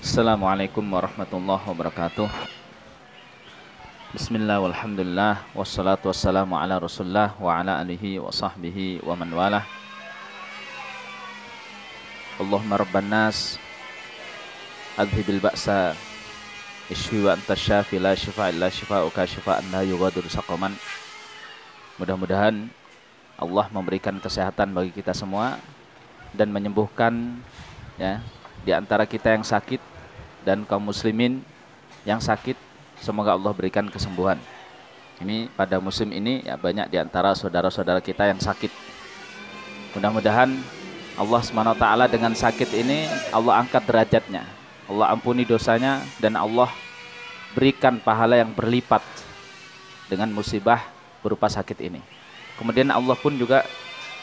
Assalamualaikum warahmatullahi wabarakatuh. Bismillah walhamdulillah wassalatu wassalamu ala rasulullah wa ala alihi wa sahbihi wa man walah. Allahumma rabban nas adhibil ba'sa ishfi wa anta syafi la shifa illa shifa'uka shifa'an la yughadiru saqaman. Mudah-mudahan Allah memberikan kesehatan bagi kita semua dan menyembuhkan ya di antara kita yang sakit dan kaum muslimin yang sakit, semoga Allah berikan kesembuhan. Ini pada musim ini ya banyak di antara saudara-saudara kita yang sakit. Mudah-mudahan Allah SWT dengan sakit ini Allah angkat derajatnya, Allah ampuni dosanya, dan Allah berikan pahala yang berlipat dengan musibah berupa sakit ini. Kemudian Allah pun juga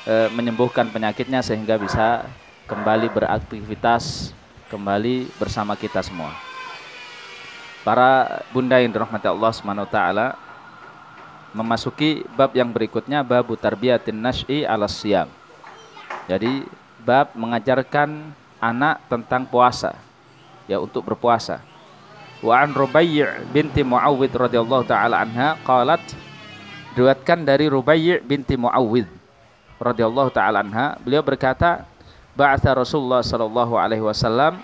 menyembuhkan penyakitnya sehingga bisa kembali beraktivitas, kembali bersama kita semua. Para bunda yang dirahmati Allah SWT, memasuki bab yang berikutnya, bab tarbiyatin nasyi ala siyam. Jadi bab mengajarkan anak tentang puasa, ya, untuk berpuasa. Wa an Rubai' binti Muawwidh radhiyallahu taala anha qalat, diriwayatkan dari Rubai' binti Muawwidh radhiyallahu taala anha, beliau berkata, ba'atha Rasulullah sallallahu alaihi wasallam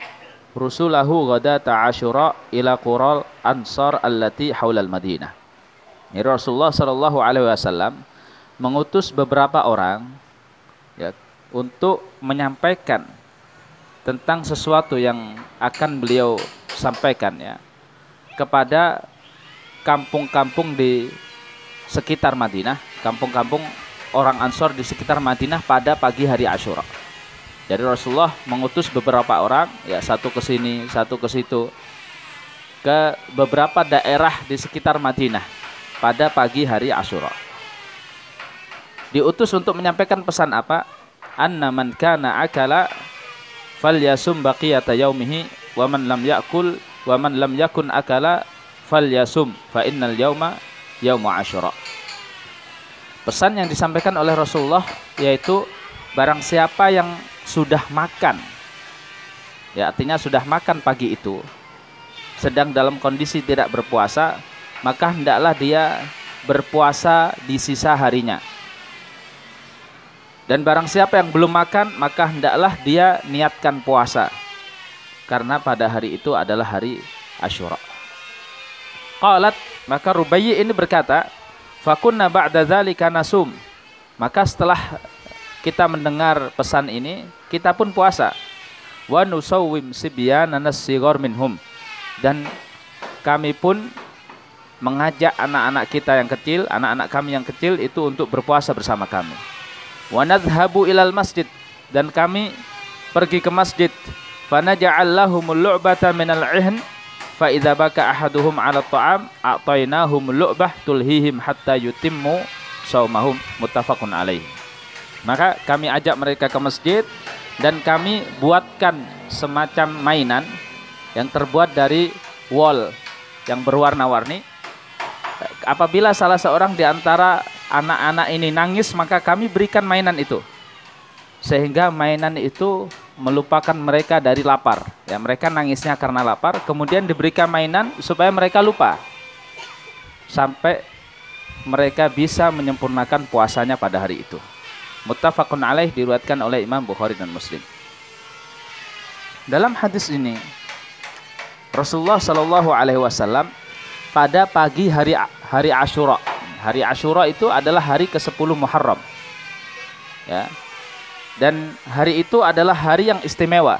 rusulahu ghadata Asyura ila qural ansar allati haulal Madinah. Ini Rasulullah sallallahu alaihi wasallam mengutus beberapa orang ya untuk menyampaikan tentang sesuatu yang akan beliau sampaikan ya kepada kampung-kampung di sekitar Madinah, kampung-kampung orang Ansor di sekitar Madinah pada pagi hari Asyura. Jadi Rasulullah mengutus beberapa orang, ya, satu ke sini, satu ke situ, ke beberapa daerah di sekitar Madinah pada pagi hari Asyura. Diutus untuk menyampaikan pesan apa? Anna man kana akala falyasum baqiyata yaumihi wa man lam yakul wa man lam yakun akala falyasum fa innal yauma yaumu Asyura. Pesan yang disampaikan oleh Rasulullah yaitu barang siapa yang sudah makan, ya, artinya sudah makan pagi itu, sedang dalam kondisi tidak berpuasa, maka hendaklah dia berpuasa di sisa harinya. Dan barang siapa yang belum makan, maka hendaklah dia niatkan puasa, karena pada hari itu adalah hari Asyura. Qalat, maka Rubai' ini berkata, fakunna ba'da dzalika nasum. Maka setelah kita mendengar pesan ini, kita pun puasa. Wa nusawwim sibyanana as-sighar minhum. Dan kami pun mengajak anak-anak kita yang kecil, anak-anak kami yang kecil itu untuk berpuasa bersama kami. Wa nadhhabu ilal masjid. Dan kami pergi ke masjid. Fa naj'al lahumul lu'bata minal 'ihn. Fa idza baka ahaduhum 'ala at-ta'am a'tainahumul lu'bah tulhihim hatta yutimmu shaumahum, muttafaqun alaih. Maka kami ajak mereka ke masjid dan kami buatkan semacam mainan yang terbuat dari wol yang berwarna-warni. Apabila salah seorang di antara anak-anak ini nangis, maka kami berikan mainan itu, sehingga mainan itu melupakan mereka dari lapar. Ya, mereka nangisnya karena lapar, kemudian diberikan mainan supaya mereka lupa sampai mereka bisa menyempurnakan puasanya pada hari itu. Muttafaqun alaih, diriwayatkan oleh Imam Bukhari dan Muslim. Dalam hadis ini Rasulullah Shallallahu alaihi wasallam pada pagi hari Asyura. Hari Asyura itu adalah hari ke-10 Muharram. Ya. Dan hari itu adalah hari yang istimewa.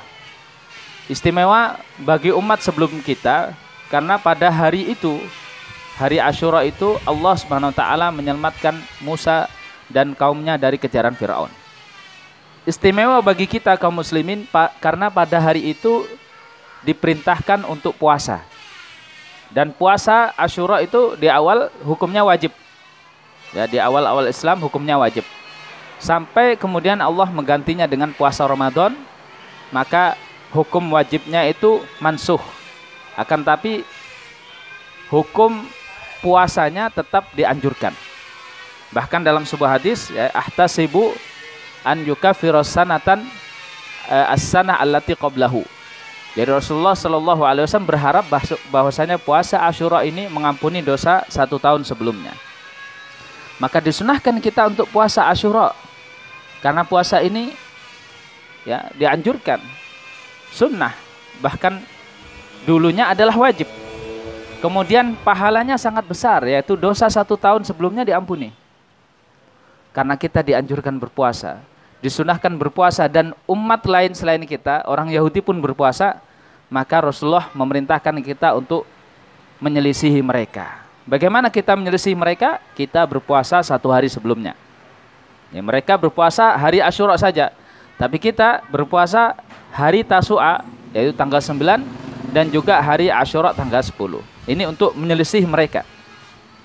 Istimewa bagi umat sebelum kita karena pada hari itu, hari Asyura itu, Allah Subhanahu wa taala menyelamatkan Musa dan kaumnya dari kejaran Firaun. Istimewa bagi kita kaum muslimin karena pada hari itu diperintahkan untuk puasa. Dan puasa Asyura itu di awal hukumnya wajib. Ya, di awal-awal Islam hukumnya wajib. Sampai kemudian Allah menggantinya dengan puasa Ramadan, maka hukum wajibnya itu mansuh. Akan tapi hukum puasanya tetap dianjurkan. Bahkan dalam sebuah hadis, ya, ahtasibu an yukaffiras sanatan as-sanah allati qablahu. Jadi Rasulullah Shallallahu Alaihi Wasallam berharap bahwasanya puasa Asyura ini mengampuni dosa 1 tahun sebelumnya. Maka disunahkan kita untuk puasa Asyura, karena puasa ini ya dianjurkan, sunnah, bahkan dulunya adalah wajib. Kemudian pahalanya sangat besar, yaitu dosa 1 tahun sebelumnya diampuni. Karena kita dianjurkan berpuasa, disunahkan berpuasa, dan umat lain selain kita, orang Yahudi pun berpuasa, maka Rasulullah memerintahkan kita untuk menyelisihi mereka. Bagaimana kita menyelisihi mereka? Kita berpuasa 1 hari sebelumnya. Ya, mereka berpuasa hari Asyura saja, tapi kita berpuasa hari Tasu'a, yaitu tanggal 9, dan juga hari Asyura tanggal 10. Ini untuk menyelisih mereka.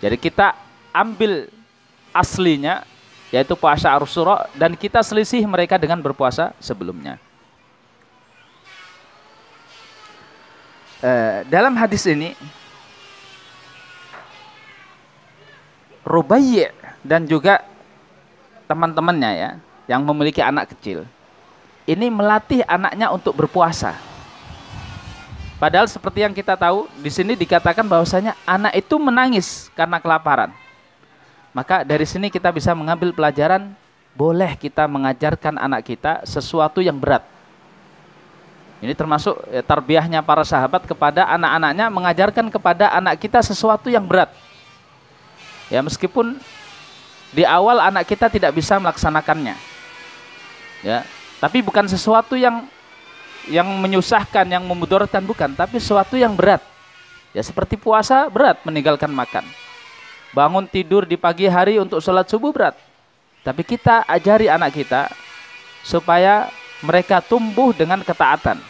Jadi kita ambil aslinya, yaitu puasa Asyura, dan kita selisih mereka dengan berpuasa sebelumnya. Dalam hadis ini, Rubayyi' dan juga teman-temannya ya, yang memiliki anak kecil, ini melatih anaknya untuk berpuasa. Padahal seperti yang kita tahu, di sini dikatakan bahwasanya anak itu menangis karena kelaparan. Maka dari sini kita bisa mengambil pelajaran, boleh kita mengajarkan anak kita sesuatu yang berat. Ini termasuk tarbiyahnya para sahabat kepada anak-anaknya, mengajarkan kepada anak kita sesuatu yang berat. Ya, meskipun di awal anak kita tidak bisa melaksanakannya. Ya, tapi bukan sesuatu yang menyusahkan, yang memudaratkan, bukan, tapi sesuatu yang berat. Ya, seperti puasa berat, meninggalkan makan. Bangun tidur di pagi hari untuk sholat subuh berat. Tapi kita ajari anak kita supaya mereka tumbuh dengan ketaatan.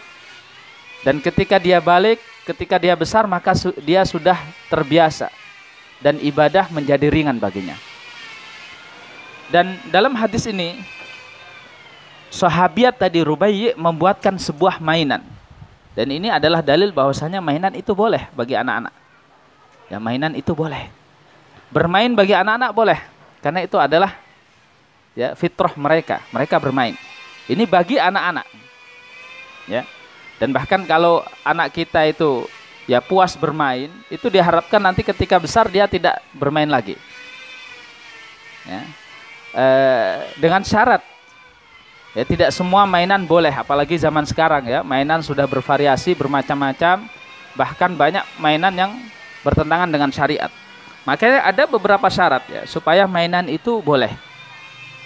Dan ketika dia balik, ketika dia besar, maka dia sudah terbiasa. Dan ibadah menjadi ringan baginya. Dan dalam hadis ini, sahabiat tadi Rubayyi' membuatkan sebuah mainan. Dan ini adalah dalil bahwasanya mainan itu boleh bagi anak-anak. Ya, mainan itu boleh. Bermain bagi anak-anak boleh, karena itu adalah ya fitrah mereka. Mereka bermain. Ini bagi anak-anak. Ya. Dan bahkan kalau anak kita itu ya puas bermain, itu diharapkan nanti ketika besar dia tidak bermain lagi. Ya. Dengan syarat ya, tidak semua mainan boleh, apalagi zaman sekarang ya, mainan sudah bervariasi, bermacam-macam, bahkan banyak mainan yang bertentangan dengan syariat. Makanya ada beberapa syarat ya, supaya mainan itu boleh.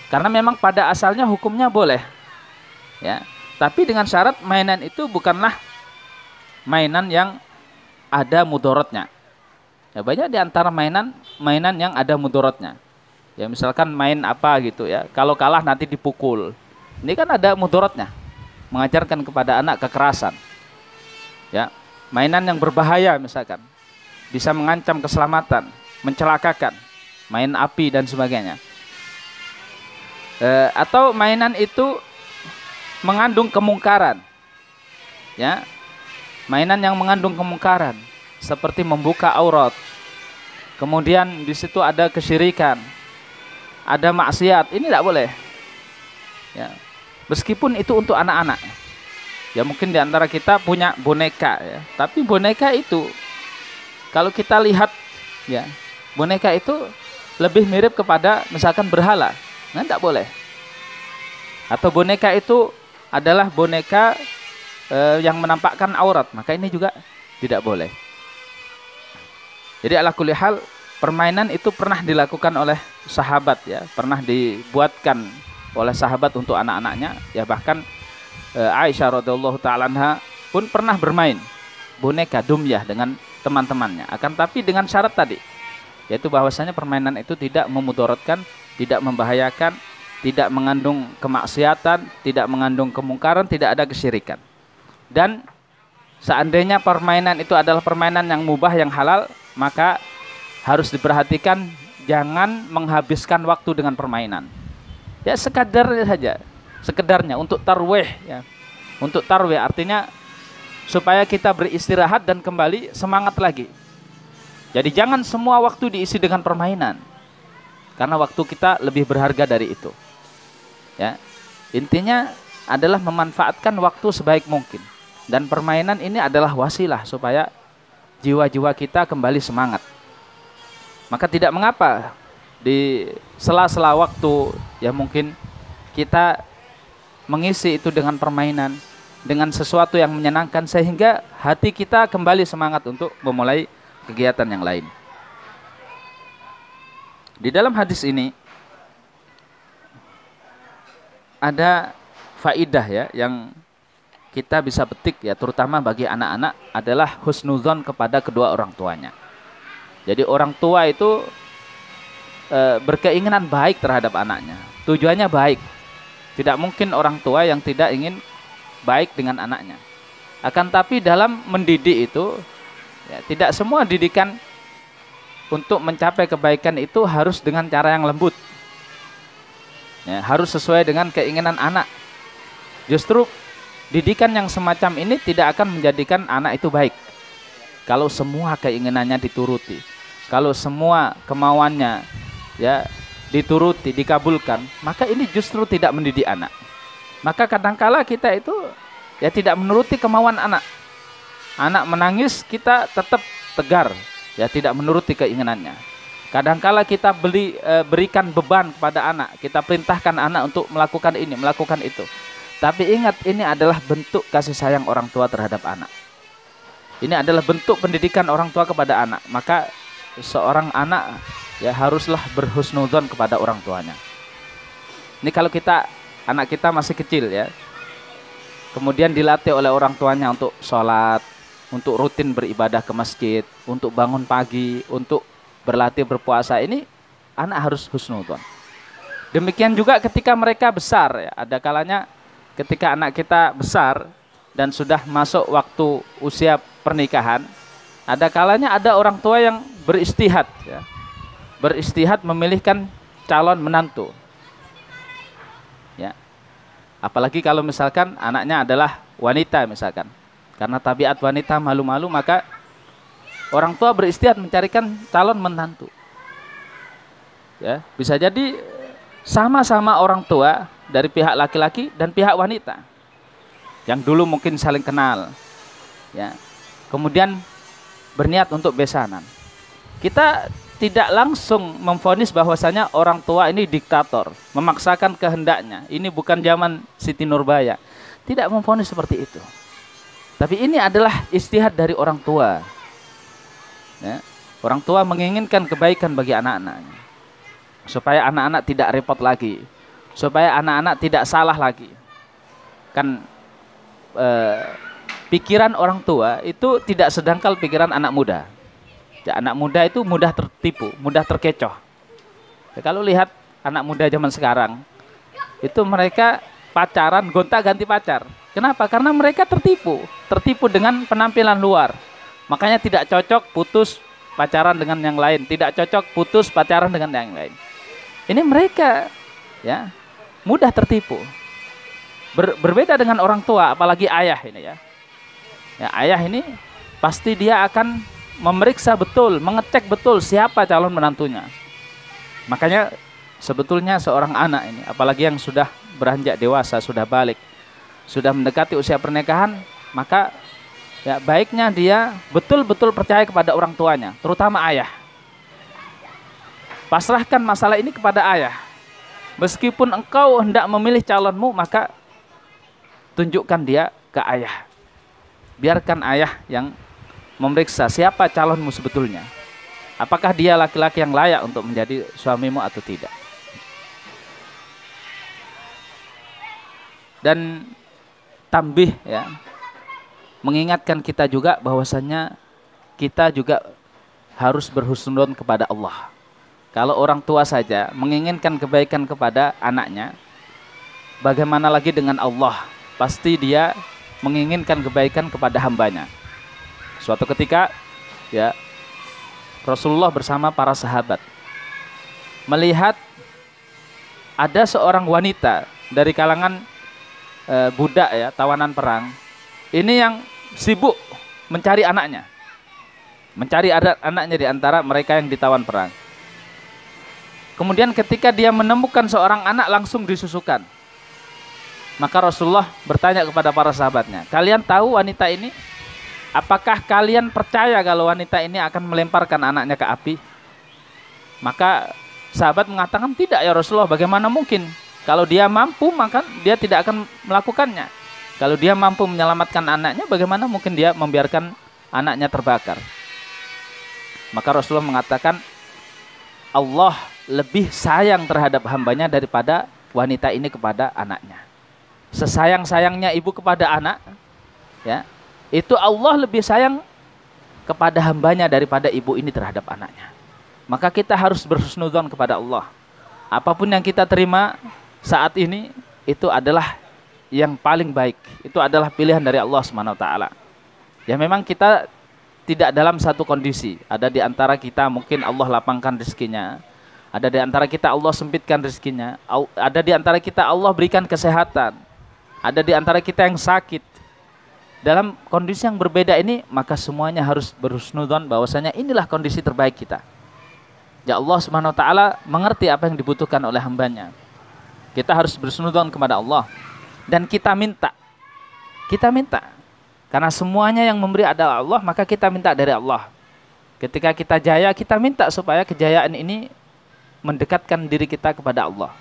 Karena memang pada asalnya hukumnya boleh. Ya, tapi dengan syarat mainan itu bukanlah mainan yang ada mudorotnya. Ya, banyak di antara mainan yang ada mudorotnya. Ya, misalkan main apa gitu ya, kalau kalah nanti dipukul. Ini kan ada mudorotnya, mengajarkan kepada anak kekerasan. Ya, mainan yang berbahaya misalkan, bisa mengancam keselamatan, mencelakakan, main api dan sebagainya. Atau mainan itu mengandung kemungkaran. Ya, mainan yang mengandung kemungkaran, seperti membuka aurat. Kemudian di situ ada kesyirikan, ada maksiat. Ini tidak boleh. Ya. Meskipun itu untuk anak-anak. Ya, mungkin di antara kita punya boneka ya, tapi boneka itu kalau kita lihat ya, boneka itu lebih mirip kepada misalkan berhala. Nah, tidak boleh. Atau boneka itu adalah boneka yang menampakkan aurat, maka ini juga tidak boleh. Jadi ala kulli hal, permainan itu pernah dilakukan oleh sahabat ya, pernah dibuatkan oleh sahabat untuk anak-anaknya ya, bahkan Aisyah radhiyallahu taala anha pun pernah bermain boneka dumyah dengan teman-temannya, akan tapi dengan syarat tadi, yaitu bahwasanya permainan itu tidak memudaratkan, tidak membahayakan, tidak mengandung kemaksiatan, tidak mengandung kemungkaran, tidak ada kesyirikan. Dan seandainya permainan itu adalah permainan yang mubah, yang halal, maka harus diperhatikan jangan menghabiskan waktu dengan permainan. Ya, sekedarnya saja, sekedarnya untuk tarwih ya. Untuk tarwih artinya supaya kita beristirahat dan kembali semangat lagi. Jadi jangan semua waktu diisi dengan permainan, karena waktu kita lebih berharga dari itu. Ya, intinya adalah memanfaatkan waktu sebaik mungkin. Dan permainan ini adalah wasilah supaya jiwa-jiwa kita kembali semangat. Maka tidak mengapa di sela-sela waktu ya mungkin kita mengisi itu dengan permainan, dengan sesuatu yang menyenangkan sehingga hati kita kembali semangat untuk memulai kegiatan yang lain. Di dalam hadis ini ada faidah ya yang kita bisa petik ya, terutama bagi anak-anak adalah husnudzon kepada kedua orang tuanya. Jadi orang tua itu berkeinginan baik terhadap anaknya, tujuannya baik. Tidak mungkin orang tua yang tidak ingin baik dengan anaknya. Akan tapi dalam mendidik itu ya, tidak semua didikan untuk mencapai kebaikan itu harus dengan cara yang lembut ya, harus sesuai dengan keinginan anak. Justru didikan yang semacam ini tidak akan menjadikan anak itu baik kalau semua keinginannya dituruti, kalau semua kemauannya ya dituruti, dikabulkan, maka ini justru tidak mendidik anak. Maka kadangkala kita itu ya tidak menuruti kemauan anak. Anak menangis, kita tetap tegar, ya tidak menuruti keinginannya. Kadangkala kita berikan beban kepada anak, kita perintahkan anak untuk melakukan ini, melakukan itu. Tapi ingat, ini adalah bentuk kasih sayang orang tua terhadap anak. Ini adalah bentuk pendidikan orang tua kepada anak. Maka seorang anak ya haruslah berhusnudzon kepada orang tuanya. Ini kalau anak kita masih kecil ya, kemudian dilatih oleh orang tuanya untuk sholat, untuk rutin beribadah ke masjid, untuk bangun pagi, untuk berlatih berpuasa, ini anak harus husnudzon. Demikian juga ketika mereka besar ya, ada kalanya ketika anak kita besar dan sudah masuk waktu usia pernikahan, ada kalanya ada orang tua yang beristihad ya, beristihad memilihkan calon menantu ya. Apalagi kalau misalkan anaknya adalah wanita misalkan, karena tabiat wanita malu-malu, maka orang tua beristihad mencarikan calon menantu ya. Bisa jadi sama-sama orang tua dari pihak laki-laki dan pihak wanita yang dulu mungkin saling kenal ya, kemudian berniat untuk besanan. Kita tidak langsung memvonis bahwasanya orang tua ini diktator, memaksakan kehendaknya. Ini bukan zaman Siti Nurbaya. Tidak memvonis seperti itu. Tapi ini adalah ijtihad dari orang tua. Ya. Orang tua menginginkan kebaikan bagi anak-anaknya, supaya anak-anak tidak repot lagi, supaya anak-anak tidak salah lagi. Kan pikiran orang tua itu tidak sedangkal pikiran anak muda. Ya, anak muda itu mudah tertipu, mudah terkecoh. Ya, kalau lihat anak muda zaman sekarang, itu mereka pacaran gonta-ganti pacar. Kenapa? Karena mereka tertipu dengan penampilan luar. Makanya tidak cocok putus pacaran dengan yang lain, tidak cocok putus pacaran dengan yang lain. Ini mereka ya mudah tertipu. Berbeda dengan orang tua, apalagi ayah ini ya. Ya, ayah ini pasti dia akan memeriksa betul, mengecek betul siapa calon menantunya. Makanya sebetulnya seorang anak ini, apalagi yang sudah beranjak dewasa, sudah balik, sudah mendekati usia pernikahan, maka ya baiknya dia betul-betul percaya kepada orang tuanya, terutama ayah. Pasrahkan masalah ini kepada ayah. Meskipun engkau hendak memilih calonmu, maka tunjukkan dia ke ayah. Biarkan ayah yang memeriksa siapa calonmu sebetulnya. Apakah dia laki-laki yang layak untuk menjadi suamimu atau tidak. Dan tambih ya, mengingatkan kita juga bahwasanya kita juga harus berhusnudzon kepada Allah. Kalau orang tua saja menginginkan kebaikan kepada anaknya, bagaimana lagi dengan Allah? Pasti dia menginginkan kebaikan kepada hambanya. Suatu ketika ya Rasulullah bersama para sahabat melihat ada seorang wanita dari kalangan budak ya, tawanan perang. Ini yang sibuk mencari anaknya. Mencari anaknya di antara mereka yang ditawan perang. Kemudian ketika dia menemukan seorang anak, langsung disusukan. Maka Rasulullah bertanya kepada para sahabatnya, kalian tahu wanita ini? Apakah kalian percaya kalau wanita ini akan melemparkan anaknya ke api? Maka sahabat mengatakan, tidak ya Rasulullah, bagaimana mungkin? Kalau dia mampu, maka dia tidak akan melakukannya. Kalau dia mampu menyelamatkan anaknya, bagaimana mungkin dia membiarkan anaknya terbakar? Maka Rasulullah mengatakan, Allah lebih sayang terhadap hambanya daripada wanita ini kepada anaknya. Sesayang-sayangnya ibu kepada anak, ya, itu Allah lebih sayang kepada hambanya daripada ibu ini terhadap anaknya. Maka kita harus berhusnudzon kepada Allah. Apapun yang kita terima saat ini, itu adalah yang paling baik. Itu adalah pilihan dari Allah SWT. Ya memang kita tidak dalam satu kondisi. Ada di antara kita mungkin Allah lapangkan rezekinya. Ada di antara kita Allah sempitkan rezekinya. Ada di antara kita Allah berikan kesehatan. Ada di antara kita yang sakit. Dalam kondisi yang berbeda ini, maka semuanya harus berhusnudzon bahwasanya inilah kondisi terbaik kita. Ya Allah SWT mengerti apa yang dibutuhkan oleh hambanya. Kita harus berhusnudzon kepada Allah. Dan kita minta. Kita minta. Karena semuanya yang memberi adalah Allah, maka kita minta dari Allah. Ketika kita jaya, kita minta supaya kejayaan ini mendekatkan diri kita kepada Allah.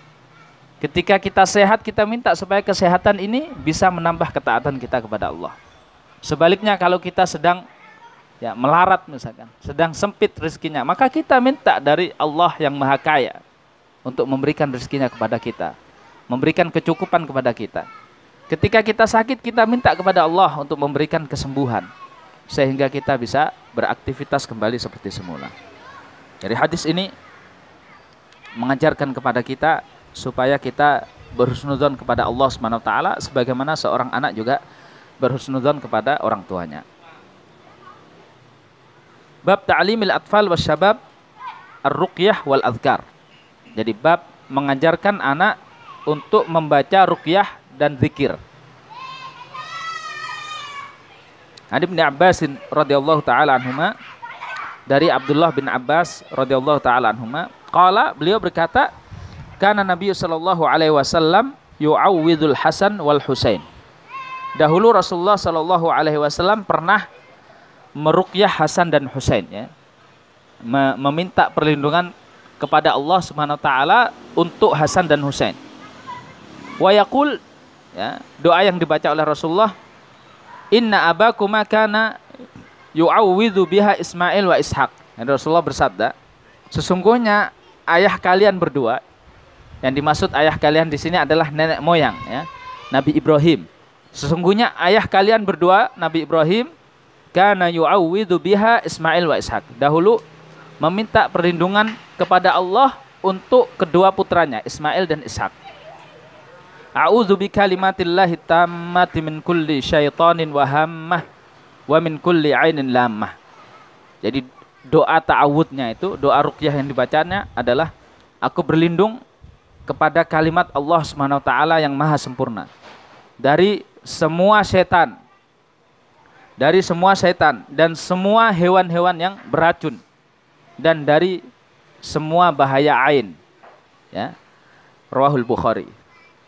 Ketika kita sehat, kita minta supaya kesehatan ini bisa menambah ketaatan kita kepada Allah. Sebaliknya kalau kita sedang melarat misalkan, sedang sempit rezekinya, maka kita minta dari Allah yang Maha Kaya untuk memberikan rezekinya kepada kita, memberikan kecukupan kepada kita. Ketika kita sakit, kita minta kepada Allah untuk memberikan kesembuhan sehingga kita bisa beraktivitas kembali seperti semula. Jadi hadis ini mengajarkan kepada kita supaya kita berhusnudzon kepada Allah SWT sebagaimana seorang anak juga berhusnudzon kepada orang tuanya. Bab ta'limil atfal wasyabab ar-ruqyah wal azkar. Jadi bab mengajarkan anak untuk membaca ruqyah dan zikir. An Ibnu Abbas radhiyallahu taala anhuma, dari Abdullah bin Abbas radhiyallahu taala anhuma, qala, beliau berkata, kana Nabi sallallahu alaihi wasallam yu'awwidul Hasan wal Husain. Dahulu Rasulullah sallallahu alaihi wasallam pernah meruqyah Hasan dan Husain, ya. Meminta perlindungan kepada Allah Subhanahu wa taala untuk Hasan dan Husain. Wa yaqul, ya, doa yang dibaca oleh Rasulullah, inna abakuma kana yu'awwidhu biha Ismail wa Ishaq. Dan Rasulullah bersabda, sesungguhnya ayah kalian berdua, yang dimaksud ayah kalian di sini adalah nenek moyang, ya, Nabi Ibrahim. Sesungguhnya ayah kalian berdua, Nabi Ibrahim, kana yu'awwidhu biha Ismail wa Ishaq. Dahulu meminta perlindungan kepada Allah untuk kedua putranya, Ismail dan Ishak. A'udzu bikalimatillahi tammati min kulli syaitanin wa hammah wa min kulli ainin lammah. Jadi doa ta'awudnya itu, doa ruqyah yang dibacanya adalah, aku berlindung kepada kalimat Allah Subhanahu wa taala yang maha sempurna dari semua setan, dari semua setan dan semua hewan-hewan yang beracun, dan dari semua bahaya ain, ya. Rawahul Bukhari.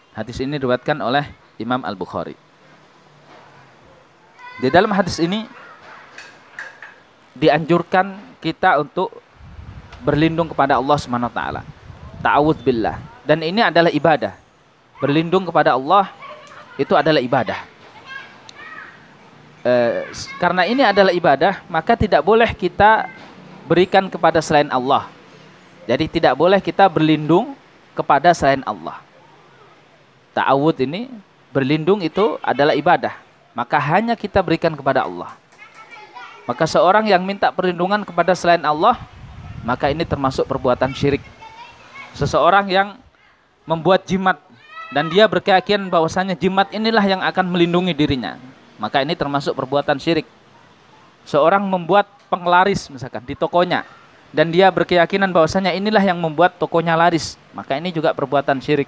Hadis ini diriwayatkan oleh Imam Al-Bukhari. Di dalam hadis ini dianjurkan kita untuk berlindung kepada Allah Subhanahu wa taala. Ta'awudz billah. Dan ini adalah ibadah. Berlindung kepada Allah itu adalah ibadah. Karena ini adalah ibadah, maka tidak boleh kita berikan kepada selain Allah. Jadi tidak boleh kita berlindung kepada selain Allah. Ta'awud ini, berlindung itu adalah ibadah, maka hanya kita berikan kepada Allah. Maka seorang yang minta perlindungan kepada selain Allah, maka ini termasuk perbuatan syirik. Seseorang yang membuat jimat dan dia berkeyakinan bahwasanya jimat inilah yang akan melindungi dirinya, maka ini termasuk perbuatan syirik. Seorang membuat penglaris misalkan di tokonya dan dia berkeyakinan bahwasanya inilah yang membuat tokonya laris, maka ini juga perbuatan syirik.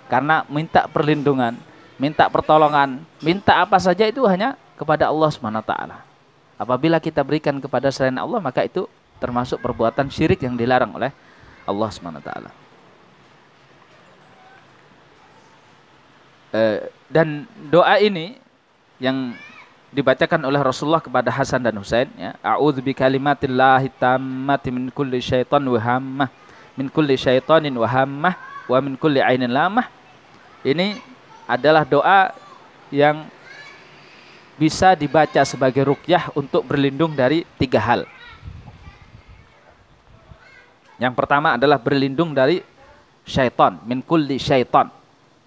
Karena minta perlindungan, minta pertolongan, minta apa saja itu hanya kepada Allah Subhanahu wa taala. Apabila kita berikan kepada selain Allah, maka itu termasuk perbuatan syirik yang dilarang oleh Allah Subhanahu wa taala. Dan doa ini yang dibacakan oleh Rasulullah kepada Hasan dan Husain, ya, a'udzu bikalimatillahi tammati min kulli syaitan wa hammah, min kulli syaitanin wa hammah, wa min kulli ainin lamah. Ini adalah doa yang bisa dibaca sebagai ruqyah untuk berlindung dari 3 hal. Yang pertama adalah berlindung dari syaitan, min kulli syaitan.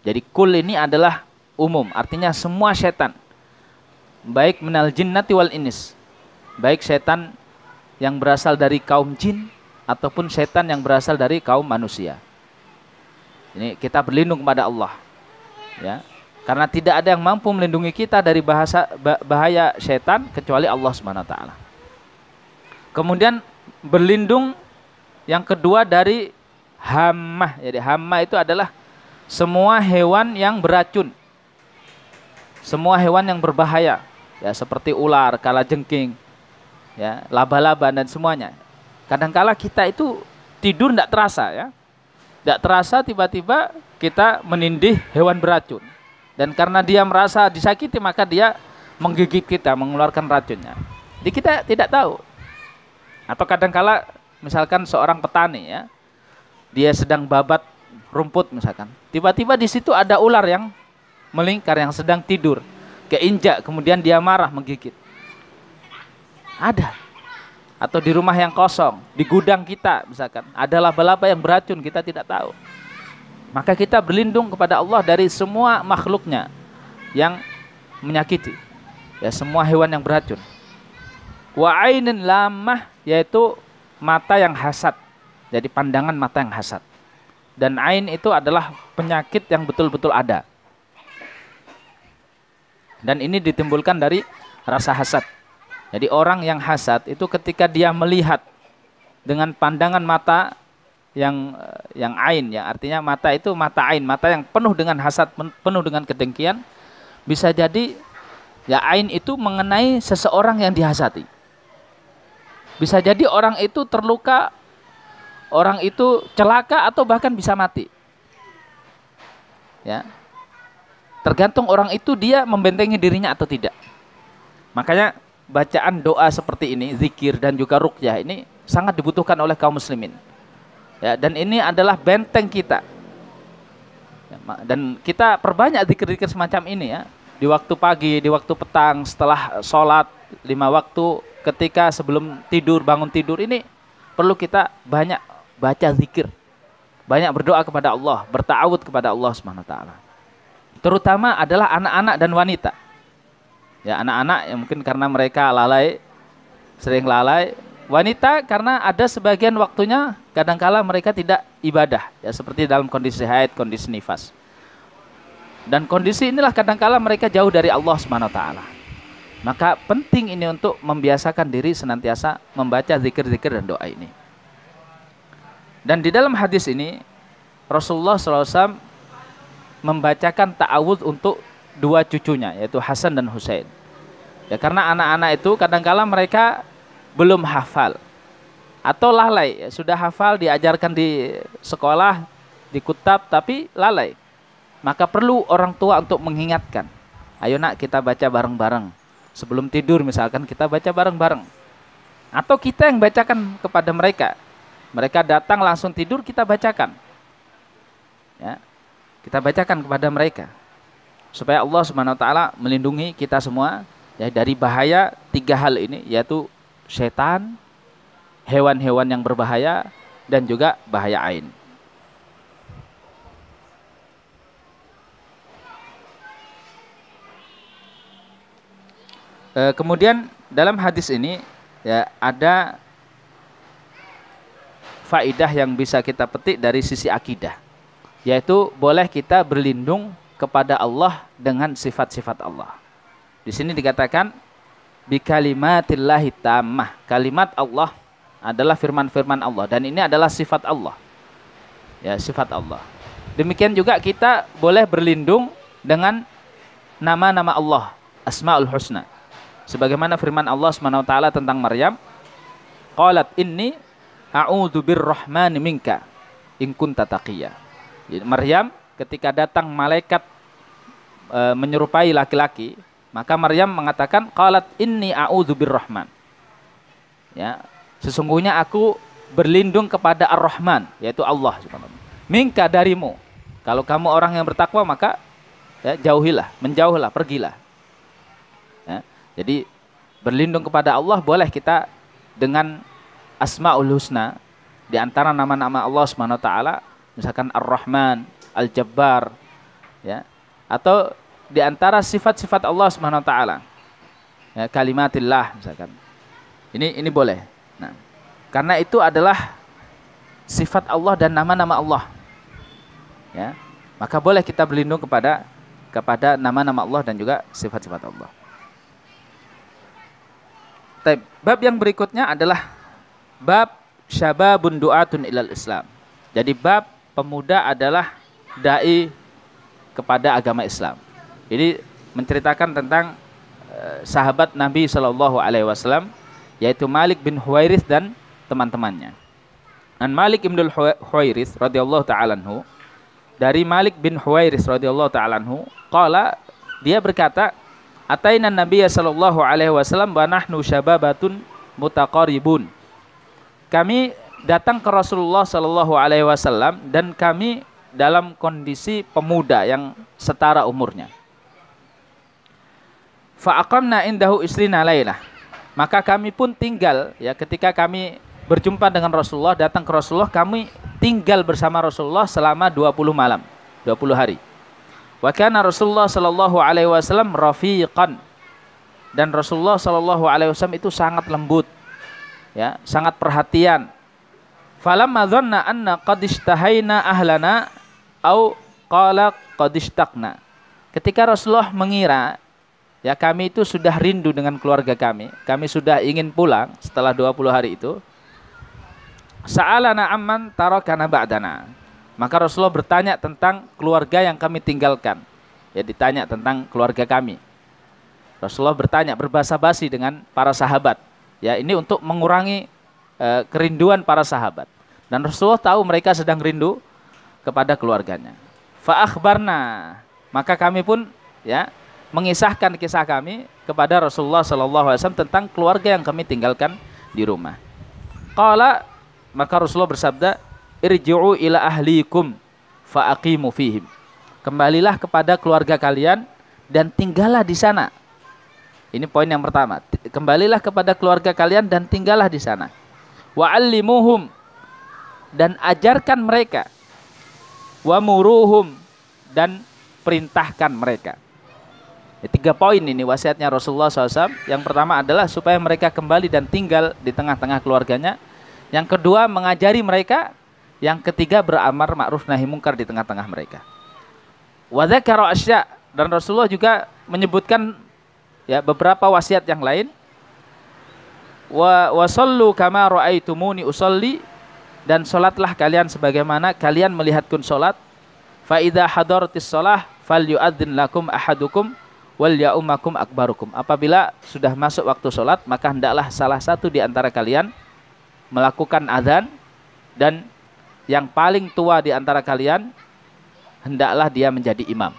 Jadi kul ini adalah umum, artinya semua syaitan. Baik minal jinnati wal inis. Baik syaitan yang berasal dari kaum jin ataupun syaitan yang berasal dari kaum manusia. Ini kita berlindung kepada Allah. Ya. Karena tidak ada yang mampu melindungi kita dari bahaya syaitan kecuali Allah Subhanahu wa taala. Kemudian berlindung yang kedua dari hammah. Jadi hammah itu adalah semua hewan yang beracun. Semua hewan yang berbahaya, ya, seperti ular, kalajengking, ya, laba-laba dan semuanya. Kadangkala kita itu tidur tidak terasa, ya. Tidak terasa tiba-tiba kita menindih hewan beracun. Dan karena dia merasa disakiti maka dia menggigit kita, mengeluarkan racunnya. Jadi kita tidak tahu. Atau kadangkala misalkan seorang petani, ya, dia sedang babat rumput misalkan. Tiba-tiba di situ ada ular yang melingkar yang sedang tidur, keinjak, kemudian dia marah menggigit. Ada. Atau di rumah yang kosong, di gudang kita misalkan, ada laba-laba yang beracun, kita tidak tahu. Maka kita berlindung kepada Allah dari semua makhluknya yang menyakiti, ya, semua hewan yang beracun. Wa ainin lamah, yaitu mata yang hasad. Jadi pandangan mata yang hasad. Dan ain itu adalah penyakit yang betul-betul ada. Dan ini ditimbulkan dari rasa hasad. Jadi orang yang hasad itu ketika dia melihat dengan pandangan mata yang ain, ya, artinya mata itu mata ain, mata yang penuh dengan hasad, penuh dengan kedengkian, bisa jadi ya ain itu mengenai seseorang yang dihasati. Bisa jadi orang itu terluka, orang itu celaka atau bahkan bisa mati. Ya. Tergantung orang itu dia membentengi dirinya atau tidak. Makanya bacaan doa seperti ini, zikir dan juga ruqyah ini sangat dibutuhkan oleh kaum muslimin. Ya, dan ini adalah benteng kita. Ya, dan kita perbanyak zikir-zikir semacam ini, ya. Di waktu pagi, di waktu petang, setelah sholat 5 waktu, ketika sebelum tidur, bangun tidur, ini perlu kita banyak baca zikir. Banyak berdoa kepada Allah, berta'awud kepada Allah Subhanahu wa taala. Terutama adalah anak-anak dan wanita. Ya, anak-anak yang mungkin karena mereka lalai, sering lalai. Wanita karena ada sebagian waktunya kadangkala mereka tidak ibadah, ya, seperti dalam kondisi haid, kondisi nifas. Dan kondisi inilah kadangkala mereka jauh dari Allah Subhanahu wa taala. Maka penting ini untuk membiasakan diri senantiasa membaca zikir-zikir dan doa ini. Dan di dalam hadis ini Rasulullah SAW membacakan ta'awudz untuk 2 cucunya, yaitu Hasan dan Husain. Ya, karena anak-anak itu kadangkala mereka belum hafal atau lalai, ya, sudah hafal diajarkan di sekolah, di kutab, tapi lalai. Maka perlu orang tua untuk mengingatkan. Ayo nak, kita baca bareng-bareng. Sebelum tidur misalkan kita baca bareng-bareng. Atau kita yang bacakan kepada mereka. Mereka datang langsung tidur, kita bacakan. Ya, kita bacakan kepada mereka. Supaya Allah Subhanahu wa taala melindungi kita semua, ya, dari bahaya 3 hal ini, yaitu setan, hewan-hewan yang berbahaya, dan juga bahaya ain. Kemudian dalam hadis ini, ya, ada faidah yang bisa kita petik dari sisi akidah, yaitu boleh kita berlindung kepada Allah dengan sifat-sifat Allah. Di sini dikatakan bikalimatillahi tammah. Kalimat Allah adalah firman-firman Allah dan ini adalah sifat Allah. Ya, sifat Allah. Demikian juga kita boleh berlindung dengan nama-nama Allah, Asmaul Husna. Sebagaimana firman Allah Subhanahu wa taala tentang Maryam, qalat inni a'udzu birrahmani minka in kunta taqiyya. Jadi Maryam ketika datang malaikat menyerupai laki-laki, maka Maryam mengatakan qalat inni a'udzu birrahman. Ya, sesungguhnya aku berlindung kepada Ar-Rahman, yaitu Allah subhanahu. Minka darimu. Kalau kamu orang yang bertakwa maka ya, menjauhlah, pergilah. Ya, jadi berlindung kepada Allah boleh kita dengan Asmaul Husna, di antara nama-nama Allah Subhanahu wa taala, misalkan Ar-Rahman, Al-Jabbar, ya, atau di antara sifat-sifat Allah Subhanahu wa taala. Ya, kalimatillah misalkan. Ini boleh. Nah, karena itu adalah sifat Allah dan nama-nama Allah. Ya, maka boleh kita berlindung kepada nama-nama Allah dan juga sifat-sifat Allah. Bab yang berikutnya adalah bab syababun du'atun ilal Islam. Jadi bab pemuda adalah dai kepada agama Islam. Ini menceritakan tentang sahabat Nabi Shallallahu Alaihi Wasallam, yaitu Malik bin Huwairits dan teman-temannya. An Malik bin Huwairits radhiyallahu ta'ala anhu, dari Malik bin Huwairits radhiyallahu ta'ala anhu, qala, dia berkata, Atainan Nabiya sallallahu alaihi wasallam wa nahnu syababatun mutaqaribun. Kami datang ke Rasulullah sallallahu alaihi wasallam dan kami dalam kondisi pemuda yang setara umurnya. Fa aqamna indahu isrina lailah. Maka kami pun tinggal, ya, ketika kami berjumpa dengan Rasulullah, datang ke Rasulullah, kami tinggal bersama Rasulullah selama 20 malam, 20 hari. Wa kana Rasulullah sallallahu alaihi wasallam rafiqan, dan Rasulullah sallallahu alaihi wasallam itu sangat lembut, ya, sangat perhatian. Falamma dhanna anna qad ishtahaina ahlana au qala qad ishtaqna. Ketika Rasulullah mengira, ya, kami itu sudah rindu dengan keluarga kami sudah ingin pulang setelah 20 hari itu, sa'alana amman tarakana ba'dana. Maka Rasulullah bertanya tentang keluarga yang kami tinggalkan. Ya, ditanya tentang keluarga kami. Rasulullah bertanya, berbahasa basi dengan para sahabat. Ya, ini untuk mengurangi kerinduan para sahabat. Dan Rasulullah tahu mereka sedang rindu kepada keluarganya. Fa akhbarna, maka kami pun, ya, mengisahkan kisah kami kepada Rasulullah SAW tentang keluarga yang kami tinggalkan di rumah. Qala, maka Rasulullah bersabda, irji'u ila ahlikum fa aqimu fihim. Kembalilah kepada keluarga kalian dan tinggallah di sana. Ini poin yang pertama. Kembalilah kepada keluarga kalian dan tinggallah di sana. Wa 'allimuhum, dan ajarkan mereka. Wa muruhum, dan perintahkan mereka. 3 poin ini wasiatnya Rasulullah SAW. Yang pertama adalah supaya mereka kembali dan tinggal di tengah-tengah keluarganya. Yang kedua, mengajari mereka. Yang ketiga, beramar ma'ruf nahi mungkar di tengah-tengah mereka. Wa dzakara asya', dan Rasulullah juga menyebutkan, ya, beberapa wasiat yang lain. Wa sallu kama ra'aitumuni usolli, dan salatlah kalian sebagaimana kalian melihatku salat. Fa idza hadaratis shalah falyu'adzin lakum ahadukum wal ya'ummakum akbarukum. Apabila sudah masuk waktu salat, maka hendaklah salah satu di antara kalian melakukan azan, dan yang paling tua di antara kalian hendaklah dia menjadi imam.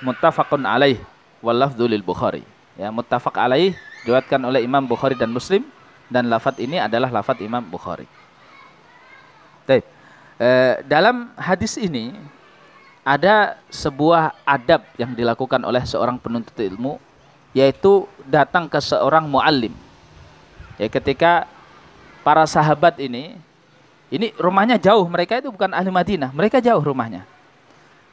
Muttafaqun alaih wal lafdzu lil Bukhari. Ya, muttafaq alaih, diriwayatkan oleh Imam Bukhari dan Muslim, dan lafaz ini adalah lafaz Imam Bukhari. Baik. Dalam hadis ini ada sebuah adab yang dilakukan oleh seorang penuntut ilmu, yaitu datang ke seorang muallim. Ya, ketika para sahabat ini rumahnya jauh, mereka itu bukan ahli Madinah, mereka jauh rumahnya.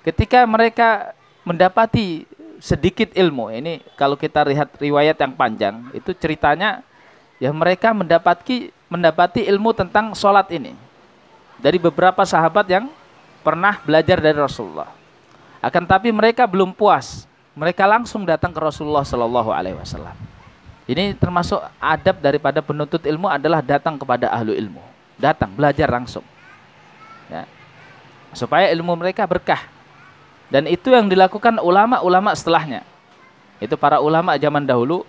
Ketika mereka mendapati sedikit ilmu, ini kalau kita lihat riwayat yang panjang, itu ceritanya, ya, mereka mendapati ilmu tentang sholat ini dari beberapa sahabat yang pernah belajar dari Rasulullah. Akan tapi mereka belum puas, mereka langsung datang ke Rasulullah Shallallahu Alaihi Wasallam. Ini termasuk adab daripada penuntut ilmu adalah datang kepada ahlu ilmu. Datang, belajar langsung, ya, supaya ilmu mereka berkah. Dan itu yang dilakukan ulama-ulama setelahnya. Itu para ulama zaman dahulu,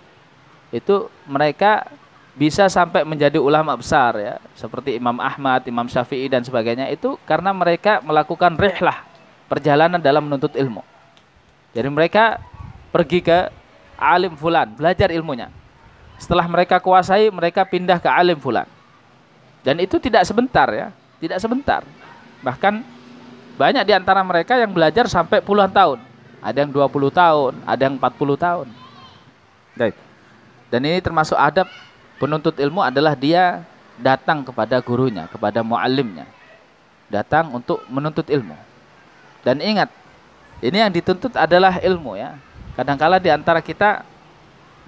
itu mereka bisa sampai menjadi ulama besar, ya, seperti Imam Ahmad, Imam Syafi'i dan sebagainya. Itu karena mereka melakukan rihlah, perjalanan dalam menuntut ilmu. Jadi mereka pergi ke alim fulan, belajar ilmunya. Setelah mereka kuasai, mereka pindah ke alim fulan. Dan itu tidak sebentar ya, tidak sebentar. Bahkan banyak di antara mereka yang belajar sampai puluhan tahun. Ada yang 20 tahun, ada yang 40 tahun. Baik. Dan ini termasuk adab penuntut ilmu adalah dia datang kepada gurunya, kepada muallimnya. Datang untuk menuntut ilmu. Dan ingat, ini yang dituntut adalah ilmu ya. Kadangkala di antara kita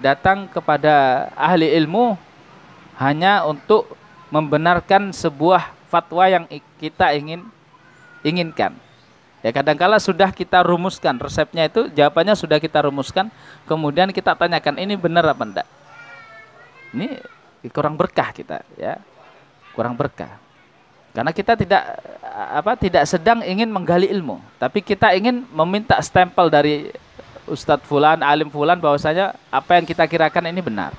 datang kepada ahli ilmu hanya untuk membenarkan sebuah fatwa yang kita inginkan. Ya kadangkala sudah kita rumuskan resepnya itu, jawabannya sudah kita rumuskan, kemudian kita tanyakan ini benar apa enggak. Ini kurang berkah kita ya. Kurang berkah. Karena kita tidak sedang ingin menggali ilmu, tapi kita ingin meminta stempel dari Ustadz Fulan, alim Fulan bahwasanya apa yang kita kirakan ini benar.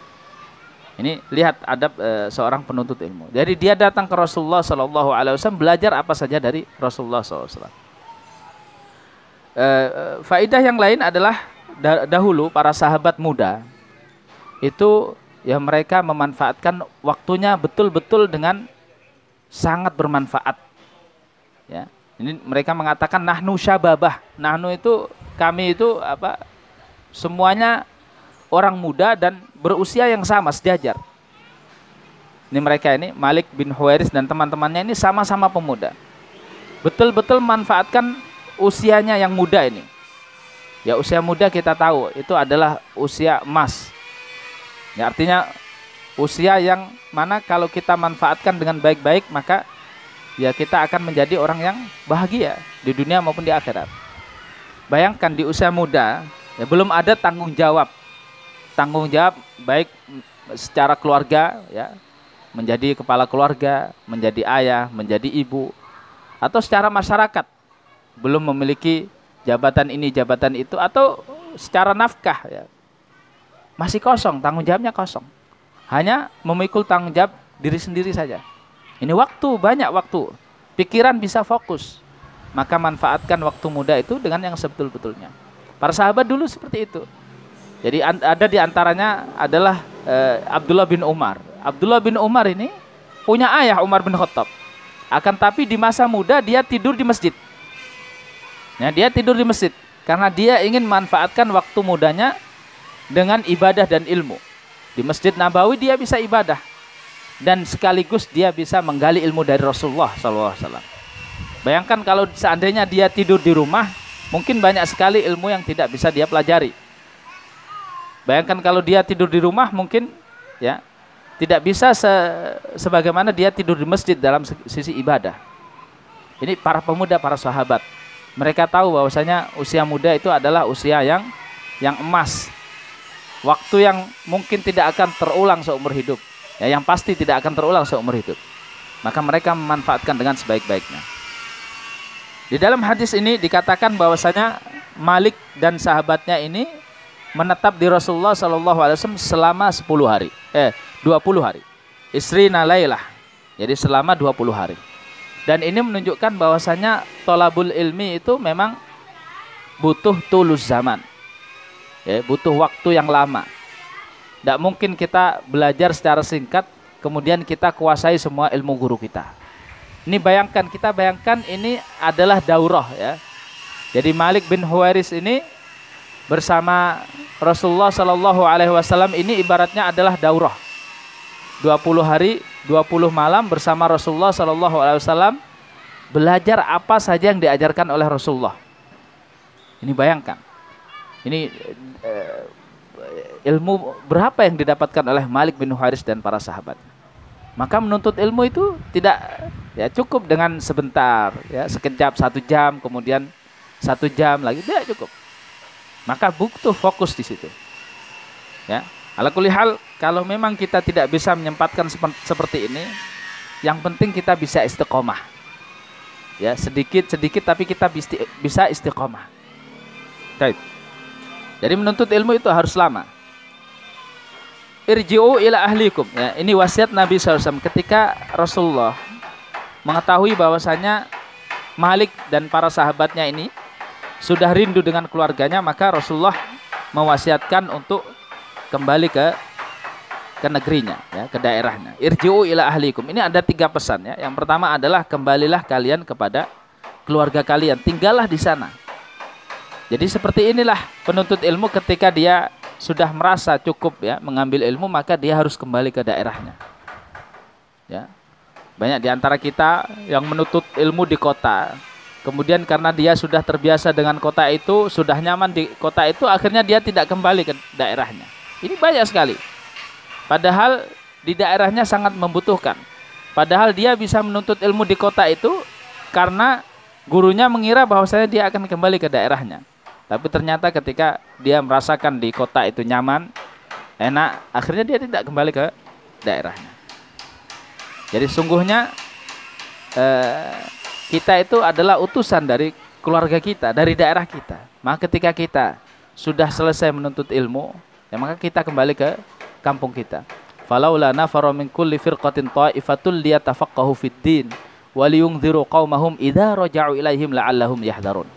Ini lihat adab seorang penuntut ilmu. Jadi dia datang ke Rasulullah SAW belajar apa saja dari Rasulullah SAW. Faedah yang lain adalah dahulu para sahabat muda itu ya mereka memanfaatkan waktunya betul-betul dengan sangat bermanfaat. Ya, ini mereka mengatakan nahnu syababah. Nahnu itu kami itu apa? Semuanya orang muda dan berusia yang sama, sejajar. Ini mereka ini, Malik bin Huwairis dan teman-temannya ini sama-sama pemuda. Betul-betul manfaatkan usianya yang muda ini. Ya usia muda kita tahu, itu adalah usia emas. Ya artinya usia yang mana kalau kita manfaatkan dengan baik-baik, maka ya kita akan menjadi orang yang bahagia di dunia maupun di akhirat. Bayangkan di usia muda, ya belum ada tanggung jawab baik secara keluarga ya, menjadi kepala keluarga, menjadi ayah, menjadi ibu, atau secara masyarakat belum memiliki jabatan ini jabatan itu, atau secara nafkah ya masih kosong, tanggung jawabnya kosong, hanya memikul tanggung jawab diri sendiri saja. Ini waktu, banyak waktu, pikiran bisa fokus, maka manfaatkan waktu muda itu dengan yang sebetul-betulnya. Para sahabat dulu seperti itu. Jadi ada di antaranya adalah Abdullah bin Umar. Abdullah bin Umar ini punya ayah Umar bin Khattab. Akan tapi di masa muda dia tidur di masjid. Ya, dia tidur di masjid karena dia ingin manfaatkan waktu mudanya dengan ibadah dan ilmu. Di Masjid Nabawi dia bisa ibadah dan sekaligus dia bisa menggali ilmu dari Rasulullah SAW. Bayangkan kalau seandainya dia tidur di rumah, mungkin banyak sekali ilmu yang tidak bisa dia pelajari. Bayangkan kalau dia tidur di rumah, mungkin ya tidak bisa sebagaimana dia tidur di masjid dalam sisi ibadah. Ini para pemuda, para sahabat. Mereka tahu bahwasanya usia muda itu adalah usia yang emas. Waktu yang mungkin tidak akan terulang seumur hidup. Ya, yang pasti tidak akan terulang seumur hidup. Maka mereka memanfaatkan dengan sebaik-baiknya. Di dalam hadis ini dikatakan bahwasanya Malik dan sahabatnya ini menetap di Rasulullah SAW selama 20 hari. Isrina lailah. Jadi selama 20 hari. Dan ini menunjukkan bahwasanya thalabul ilmi itu memang butuh tulus zaman. Ya, butuh waktu yang lama. Tidak mungkin kita belajar secara singkat kemudian kita kuasai semua ilmu guru kita. Ini kita bayangkan ini adalah daurah ya. Jadi Malik bin Huwairis ini bersama Rasulullah SAW ini ibaratnya adalah daurah. 20 hari, 20 malam bersama Rasulullah SAW belajar apa saja yang diajarkan oleh Rasulullah. Ini bayangkan. Ini ilmu berapa yang didapatkan oleh Malik bin Huwairis dan para sahabat. Maka menuntut ilmu itu tidak ya cukup dengan sebentar, ya sekejap 1 jam, kemudian 1 jam lagi, tidak cukup. Maka butuh fokus di situ. Ya, ala kulli hal, kalau memang kita tidak bisa menyempatkan seperti ini, yang penting kita bisa istiqomah. Ya, sedikit tapi kita bisa istiqomah. Baik. Jadi menuntut ilmu itu harus lama. Irji'u ila ahlikum. Ya, ini wasiat Nabi SAW ketika Rasulullah mengetahui bahwasanya Malik dan para sahabatnya ini sudah rindu dengan keluarganya, maka Rasulullah mewasiatkan untuk kembali ke negerinya, ya, ke daerahnya. Irji'u ila ahlikum. Ini ada 3 pesan, ya. Yang pertama adalah kembalilah kalian kepada keluarga kalian, tinggallah di sana. Jadi seperti inilah penuntut ilmu ketika dia sudah merasa cukup, ya, mengambil ilmu, maka dia harus kembali ke daerahnya. Ya. Banyak di antara kita yang menuntut ilmu di kota, kemudian karena dia sudah terbiasa dengan kota itu, sudah nyaman di kota itu, akhirnya dia tidak kembali ke daerahnya. Ini banyak sekali. Padahal di daerahnya sangat membutuhkan. Padahal dia bisa menuntut ilmu di kota itu karena gurunya mengira bahwasanya dia akan kembali ke daerahnya. Tapi ternyata ketika dia merasakan di kota itu nyaman, enak, akhirnya dia tidak kembali ke daerahnya. Jadi sungguhnya kita itu adalah utusan dari keluarga kita, dari daerah kita. Maka ketika kita sudah selesai menuntut ilmu, ya, maka kita kembali ke kampung kita. Falaula nafara min kulli firqatin ta'ifatul liyatafaqahu fid-din wa liyunziru qaumahum idza raja'u ilaihim la'allahum yahdharun.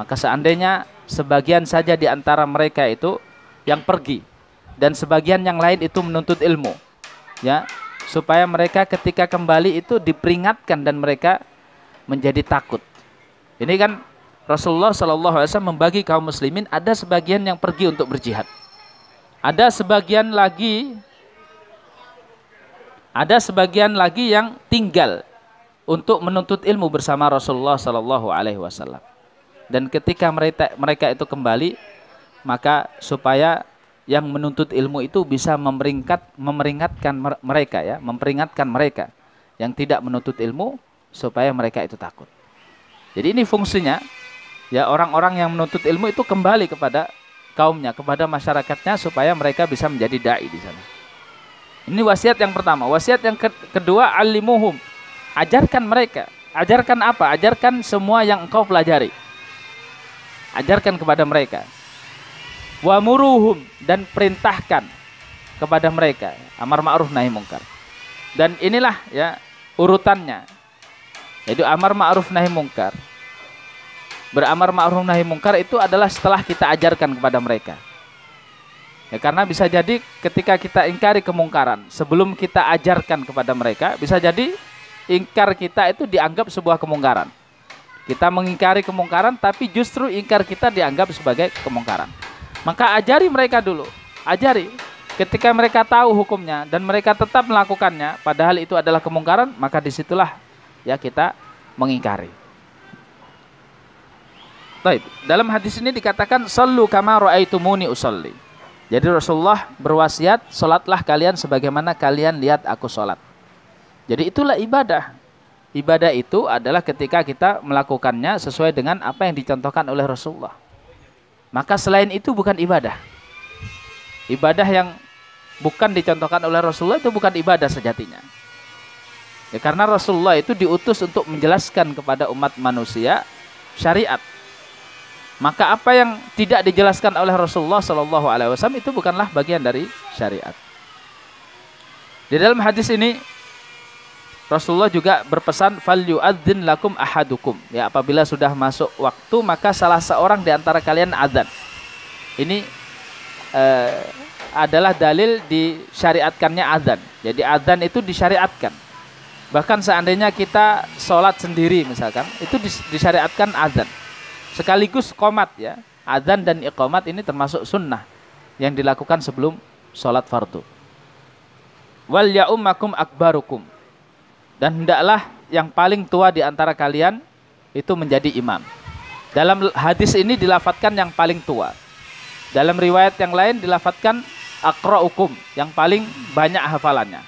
Maka seandainya sebagian saja di antara mereka itu yang pergi dan sebagian yang lain itu menuntut ilmu, ya, supaya mereka ketika kembali itu diperingatkan dan mereka menjadi takut. Ini kan Rasulullah SAW membagi kaum muslimin, ada sebagian yang pergi untuk berjihad, ada sebagian lagi yang tinggal untuk menuntut ilmu bersama Rasulullah SAW. Dan ketika mereka itu kembali, maka supaya yang menuntut ilmu itu bisa memperingatkan mereka, ya, memperingatkan mereka yang tidak menuntut ilmu supaya mereka itu takut. Jadi ini fungsinya, ya, orang-orang yang menuntut ilmu itu kembali kepada kaumnya, kepada masyarakatnya supaya mereka bisa menjadi dai di sana. Ini wasiat yang pertama. Wasiat yang kedua, alimuhum, ajarkan mereka. Ajarkan apa? Ajarkan semua yang engkau pelajari. Ajarkan kepada mereka. Wa muruhum, dan perintahkan kepada mereka amar ma'ruf nahi mungkar. Dan inilah, ya, urutannya. Jadi amar ma'ruf nahi mungkar, beramar ma'ruf nahi mungkar itu adalah setelah kita ajarkan kepada mereka. Ya, karena bisa jadi ketika kita ingkari kemungkaran sebelum kita ajarkan kepada mereka, bisa jadi ingkar kita itu dianggap sebuah kemungkaran. Kita mengingkari kemungkaran tapi justru ingkar kita dianggap sebagai kemungkaran. Maka ajari mereka dulu, ajari. Ketika mereka tahu hukumnya dan mereka tetap melakukannya, padahal itu adalah kemungkaran, maka disitulah, ya, kita mengingkari. Baik, dalam hadis ini dikatakan sallu kama ra'aitumuni usolli. Jadi Rasulullah berwasiat, salatlah kalian sebagaimana kalian lihat aku salat. Jadi itulah ibadah. Ibadah itu adalah ketika kita melakukannya sesuai dengan apa yang dicontohkan oleh Rasulullah. Maka selain itu bukan ibadah. Ibadah yang bukan dicontohkan oleh Rasulullah itu bukan ibadah sejatinya. Ya, karena Rasulullah itu diutus untuk menjelaskan kepada umat manusia syariat. Maka apa yang tidak dijelaskan oleh Rasulullah SAW itu bukanlah bagian dari syariat. Di dalam hadis ini Rasulullah juga berpesan falyu'adzin lakum ahadukum. Ya, apabila sudah masuk waktu maka salah seorang di antara kalian azan. Ini adalah dalil disyariatkannya azan. Jadi azan itu disyariatkan. Bahkan seandainya kita sholat sendiri misalkan, itu disyariatkan azan. Sekaligus qomat, ya. Azan dan iqamat ini termasuk sunnah yang dilakukan sebelum sholat fardu. Wal ya'ummakum akbarukum. Dan hendaklah yang paling tua di antara kalian itu menjadi imam. Dalam hadis ini dilafatkan yang paling tua. Dalam riwayat yang lain dilafatkan aqra'ukum, yang paling banyak hafalannya.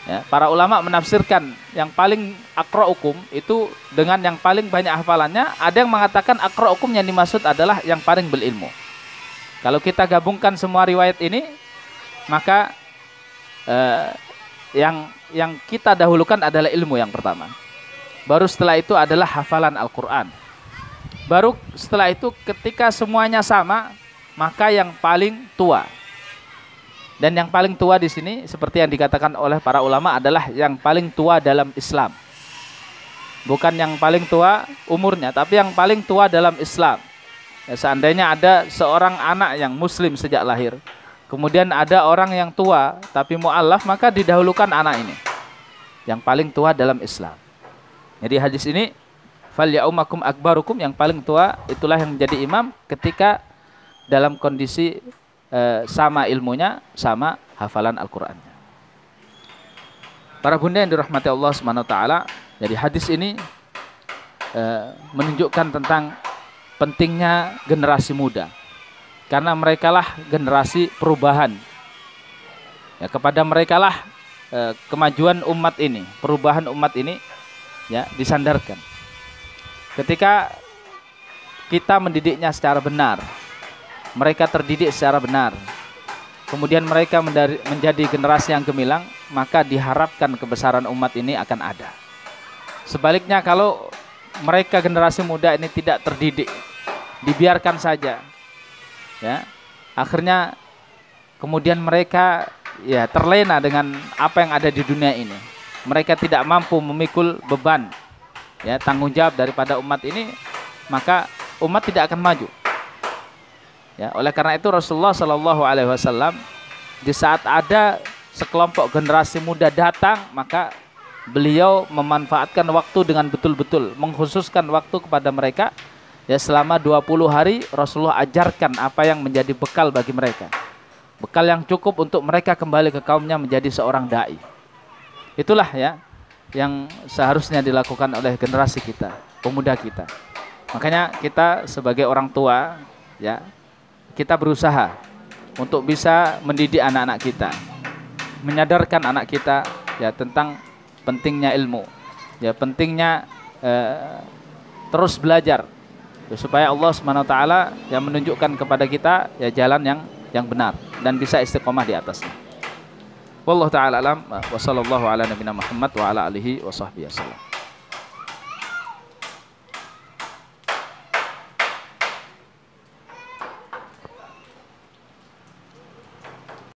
Ya, para ulama menafsirkan yang paling aqra'ukum itu dengan yang paling banyak hafalannya. Ada yang mengatakan aqra'ukum yang dimaksud adalah yang paling berilmu. Kalau kita gabungkan semua riwayat ini, maka yang kita dahulukan adalah ilmu yang pertama. Baru setelah itu adalah hafalan Al-Quran. Baru setelah itu ketika semuanya sama, maka yang paling tua. Dan yang paling tua di sini seperti yang dikatakan oleh para ulama adalah yang paling tua dalam Islam. Bukan yang paling tua umurnya, tapi yang paling tua dalam Islam. Ya, seandainya ada seorang anak yang muslim sejak lahir, kemudian ada orang yang tua tapi mu'allaf, maka didahulukan anak ini yang paling tua dalam Islam. Jadi hadis ini, fal ya'umakum akbarukum, yang paling tua itulah yang menjadi imam ketika dalam kondisi sama ilmunya, sama hafalan Al-Qur'annya. Para bunda yang dirahmati Allah Subhanahu wa taala, jadi hadis ini menunjukkan tentang pentingnya generasi muda. Karena merekalah generasi perubahan. Ya, kepada merekalah kemajuan umat ini, perubahan umat ini ya disandarkan. Ketika kita mendidiknya secara benar, mereka terdidik secara benar, kemudian mereka menjadi generasi yang gemilang, maka diharapkan kebesaran umat ini akan ada. Sebaliknya kalau mereka generasi muda ini tidak terdidik, dibiarkan saja, ya, akhirnya kemudian mereka ya terlena dengan apa yang ada di dunia ini. Mereka tidak mampu memikul beban, ya, tanggung jawab daripada umat ini, maka umat tidak akan maju. Ya, oleh karena itu Rasulullah Shallallahu Alaihi Wasallam di saat ada sekelompok generasi muda datang, maka beliau memanfaatkan waktu dengan betul-betul, mengkhususkan waktu kepada mereka. Ya, selama 20 hari Rasulullah ajarkan apa yang menjadi bekal bagi mereka, bekal yang cukup untuk mereka kembali ke kaumnya menjadi seorang dai. Itulah ya yang seharusnya dilakukan oleh generasi kita, pemuda kita. Makanya kita sebagai orang tua, ya, kita berusaha untuk bisa mendidik anak-anak kita, menyadarkan anak kita ya tentang pentingnya ilmu, ya pentingnya terus belajar, ya, supaya Allah Subhanahu wa taala yang menunjukkan kepada kita ya jalan yang benar dan bisa istiqomah di atasnya. Wallahu taala alam wa sallallahu ala nabiyina Muhammad wa ala alihi wa sahbihi wasallam.